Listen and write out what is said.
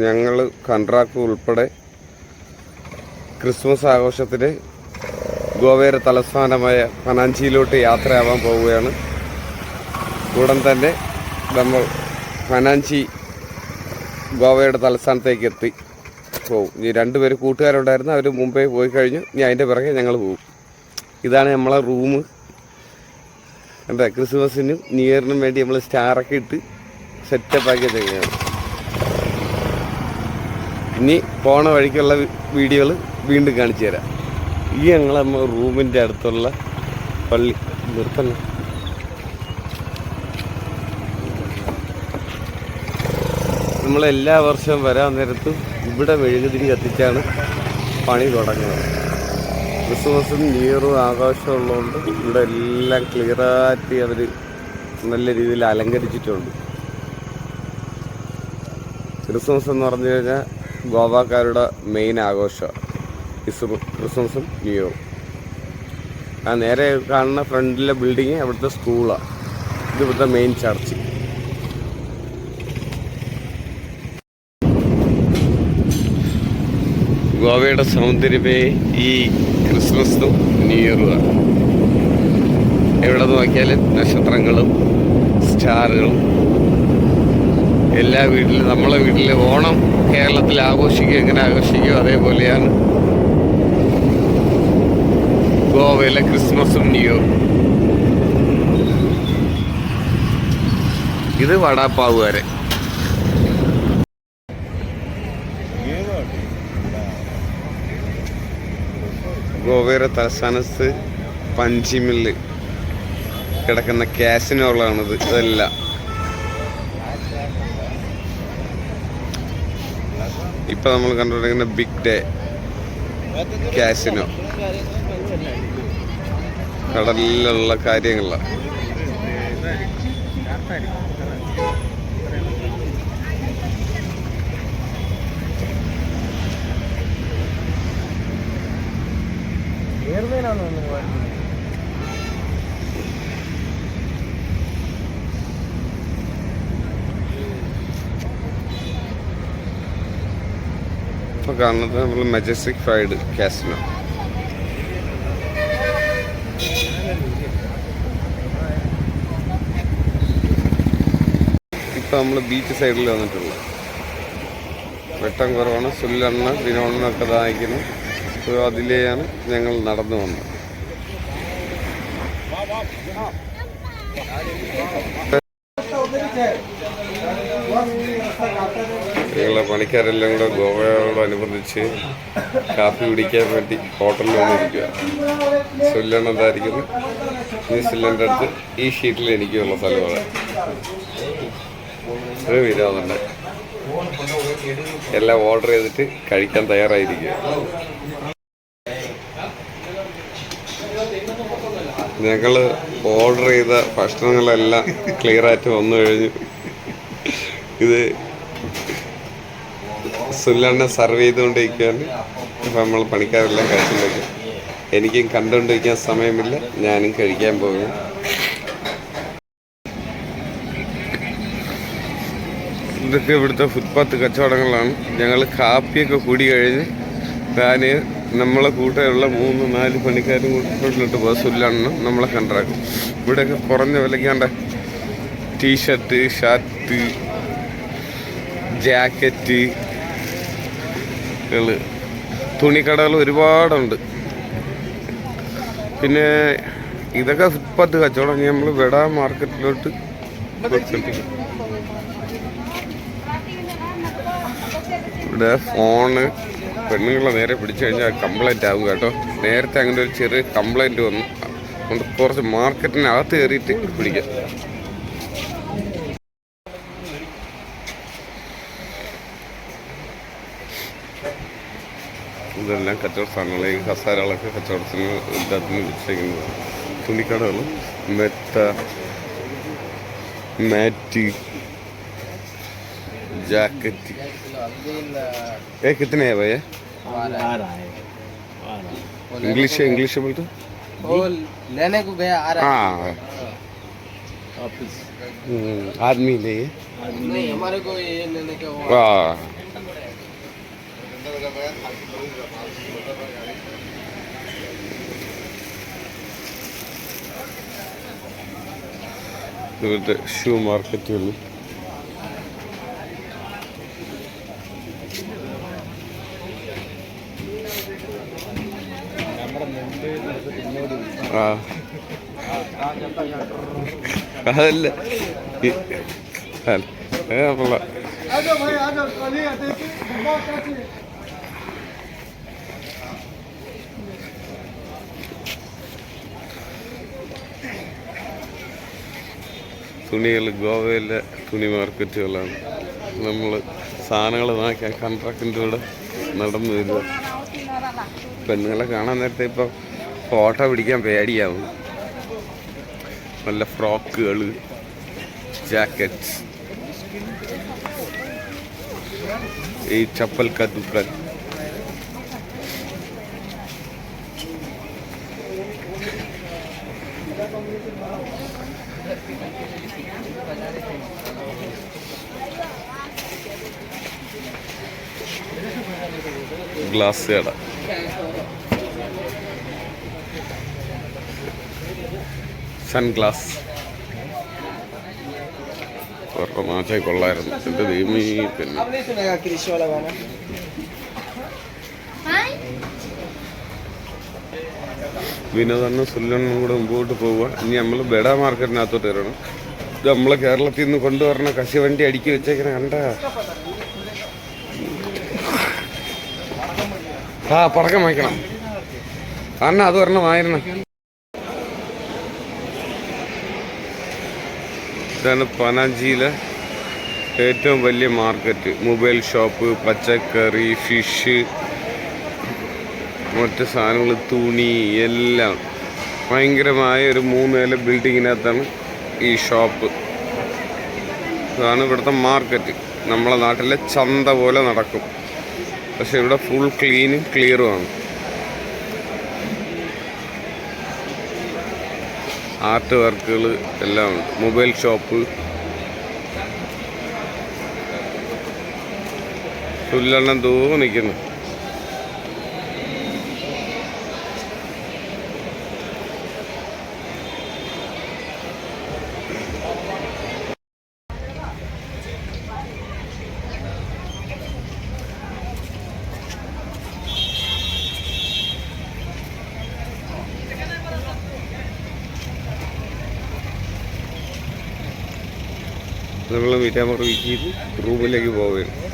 ഞങ്ങൾ കൺട്രാക്ട് ഉൾപ്പെടെ ക്രിസ്മസ് ആഘോഷത്തിന് ഗോവയുടെ തലസ്ഥാനമായ പനാഞ്ചിയിലോട്ട് യാത്രയാവാൻ പോവുകയാണ്. ഉടൻ തന്നെ നമ്മൾ പനാഞ്ചി ഗോവയുടെ തലസ്ഥാനത്തേക്ക് എത്തി പോകും. ഈ രണ്ടുപേര് കൂട്ടുകാരുണ്ടായിരുന്നു, അവർ മുംബൈ പോയി കഴിഞ്ഞു. ഇനി അതിൻ്റെ പിറകെ ഞങ്ങൾ പോകും. ഇതാണ് നമ്മളെ റൂം. എന്താ ക്രിസ്മസിനും ന്യൂ ഇയറിനും വേണ്ടി നമ്മൾ സ്റ്റാറൊക്കെ ഇട്ട് സെറ്റപ്പാക്കി തന്നെയാണ്. ഇനി പോണ വഴിക്കുള്ള വീഡിയോകൾ വീണ്ടും കാണിച്ചു തരാം. ഈ നമ്മൾ റൂമിൻ്റെ അടുത്തുള്ള പള്ളി നിർത്തണം. നമ്മളെല്ലാ വർഷവും വരാൻ നേരത്തും ഇവിടെ മെഴുകുതിരി കത്തിച്ചാണ് പണി തുടങ്ങുന്നത്. ക്രിസ്മസും ന്യൂ ഇയറും ആഘോഷമുള്ളതുകൊണ്ട് ഇവിടെ എല്ലാം ക്ലിയറായിട്ട് അവർ നല്ല രീതിയിൽ അലങ്കരിച്ചിട്ടുണ്ട്. ക്രിസ്മസ് എന്ന് പറഞ്ഞു കഴിഞ്ഞാൽ ഗോവാക്കാരുടെ മെയിൻ ആഘോഷമാണ് ക്രിസ്മസും ന്യൂ ഇയറും. ആ നേരെ കാണുന്ന ഫ്രണ്ടിലെ ബിൽഡിങ് അവിടുത്തെ സ്കൂളാണ്. ഇത് ഇവിടുത്തെ മെയിൻ ചർച്ച്. ഗോവയുടെ സൗന്ദര്യമേ ഈ ക്രിസ്മസും ന്യൂ ഇയറുമാണ്. എവിടെ നോക്കിയാലും നക്ഷത്രങ്ങളും സ്റ്റാറുകളും. എല്ലാ വീട്ടിലും നമ്മളെ വീട്ടിൽ ഓണം കേരളത്തിൽ ആഘോഷിക്കുക, എങ്ങനെ ആഘോഷിക്കുക അതേപോലെയാണ് ഗോവയിലെ ക്രിസ്മസും ന്യൂ ഇയറും. ഇത് വടാപ്പാവ് വരെ. ഗോവയുടെ തലസ്ഥാനത്ത് പഞ്ചിമിൽ കിടക്കുന്ന കാസിനോകളാണിത്. ഇതെല്ലാം ഇപ്പം നമ്മൾ കണ്ടുകൊണ്ടിരിക്കുന്ന ബിഗ് ഡേ കാസിനോ കടലിലുള്ള കാര്യങ്ങളാണ്. ഇപ്പോൾ കാണുന്നത് നമ്മൾ മജസ്റ്റിക് ഫ്രൈഡ് കാസിനോ. ഇപ്പോൾ നമ്മൾ ബീച്ച് സൈഡിൽ വന്നിട്ടുള്ളൂ. വെട്ടം കുറവാണ്. സുല്ലെണ്ണ വിനോദനൊക്കെ ദാഹിക്കുന്നു. അപ്പോൾ അതിലെയാണ് ഞങ്ങൾ നടന്നു വന്നത്. ഞങ്ങളെ പണിക്കാരെല്ലാം കൂടെ ഗോവയോടനുബന്ധിച്ച് കാപ്പി കുടിക്കാൻ വേണ്ടി ഹോട്ടലിൽ വന്നിരിക്കുക. സുല്ലെണ്ണ എന്തായിരിക്കുന്നു ന്യൂസിലൻ്റെ അടുത്ത് ഈ ഷീറ്റിൽ എനിക്കുള്ള സ്ഥലമാണ്. ഒരു വിനോദമുണ്ട്. എല്ലാം ഓർഡർ ചെയ്തിട്ട് കഴിക്കാൻ തയ്യാറായിരിക്കുക. ഞങ്ങൾ ഓർഡർ ചെയ്ത ഭക്ഷണങ്ങളെല്ലാം ക്ലിയറായിട്ട് വന്നു കഴിഞ്ഞു. ഇത് സുല്ലെണ്ണ സർവ് ചെയ്തുകൊണ്ടിരിക്കുകയാണ്. ഇപ്പം നമ്മൾ പണിക്കാരെല്ലാം കഴിച്ചുകൊണ്ടിരിക്കും. എനിക്കും കണ്ടുകൊണ്ടിരിക്കാൻ സമയമില്ല, ഞാനും കഴിക്കാൻ പോകും. ഇതൊക്കെ ഇവിടുത്തെ ഫുട്പാത്ത് കച്ചവടങ്ങളാണ്. ഞങ്ങൾ കാപ്പിയൊക്കെ കൂടി കഴിഞ്ഞ് നമ്മളെ കൂടെയുള്ള 3-4 പണിക്കാരും കൂട്ടിലോട്ട് പോകുക. സുല്ലെണ്ണ നമ്മളെ കണ്ടാക്കും. ഇവിടെയൊക്കെ കുറഞ്ഞ വിലയ്ക്കാണ്ട ടീഷർട്ട്, ഷർട്ട്, ജാക്കറ്റ് തുണിക്കടകൾ ഒരുപാടുണ്ട്. പിന്നെ ഇതൊക്കെ ഫുട്പാത്ത് കച്ചവടം. നമ്മൾ വെട മാർക്കറ്റിലോട്ട് ഇവിടെ ഫോണ് പെണ്ണുങ്ങളെ നേരെ പിടിച്ചു കഴിഞ്ഞാൽ കംപ്ലൈൻ്റ് ആകും കേട്ടോ. നേരത്തെ അങ്ങനെ ഒരു ചെറിയ കംപ്ലൈൻറ്റ് വന്നു. അതുകൊണ്ട് കുറച്ച് മാർക്കറ്റിനകത്ത് കയറിയിട്ട് പിടിക്കാം. ഇതെല്ലാം കച്ചവട സാധനങ്ങൾ. ഈ കസാരകളൊക്കെ കച്ചവടത്തിന് ഇതിന് വെച്ചേക്കുന്നത്. തുണിക്കടകളും മെത്ത, മാറ്റ്, जैकेट ये कितने है भैया? इंग्लिश है, इंग्लिश बोलते वो लेने को गया आ रहा है। आदमी नहीं है, नहीं हमारे को ये लेने का ഇവിടുത്തെ ഷൂ മാർക്കറ്റുകൾ. ആ അതല്ല തുണികൾ ഗോവയിലെ തുണി മാർക്കറ്റുകളാണ്. നമ്മൾ സാധനങ്ങൾ വാങ്ങിക്കാൻ കോൺട്രാക്റ്റിൻ്റെ കൂടെ നടന്നു വരിക. പെണ്ണുങ്ങളെ കാണാൻ നേരത്തെ ഇപ്പോൾ ഫോട്ടോ പിടിക്കാൻ പേടിയാവും. നല്ല ഫ്രോക്കുകൾ, ജാക്കറ്റ്സ്, ഈ ചപ്പൽ കാ ദുക്കാൻ. ഗ്ലാസ് കട. സൺഗ്ലാസ് ഒരെണ്ണം മാച്ചായി കൊള്ളായിരുന്നു. എൻ്റെ ദൈവമേ. പിന്നെ വിനോദണ്ണ സുല്ലെണ്ണം കൂടെ മുമ്പോട്ട് പോവുക. ഇനി നമ്മൾ ബെഡ മാർക്കറ്റിനകത്തോട്ട് വരണം. ഇത് നമ്മളെ കേരളത്തിൽ നിന്ന് കൊണ്ടുവരണ കശുവണ്ടി അടുക്കി വെച്ചേക്കണ കണ്ട. ആ പടക്കം വാങ്ങിക്കണം. കാരണം അത് ഒരെണ്ണമായിരുന്നു. ഇതാണ് പനാജിയിലെ ഏറ്റവും വലിയ മാർക്കറ്റ്. മൊബൈൽ ഷോപ്പ്, പച്ചക്കറി, ഫിഷ്, മറ്റ് സാധനങ്ങൾ, തുണി എല്ലാം. ഭയങ്കരമായ ഒരു 3 നില ബിൽഡിങ്ങിനകത്താണ് ഈ ഷോപ്പ്. ഇതാണ് ഇവിടുത്തെ മാർക്കറ്റ്. നമ്മളെ നാട്ടിലെ ചന്ത പോലെ നടക്കും. പക്ഷെ ഇവിടെ ഫുൾ ക്ലീനും ക്ലിയറുമാണ്. ആർട്ട് വർക്കുകൾ എല്ലാം ഉണ്ട്. മൊബൈൽ ഷോപ്പ്, പുല്ലെണ്ണം നിൽക്കുന്നു. നമ്മൾ വീട്ടാമർ വീക്കിൽ റൂമിലേക്ക് പോവുകയാണ്.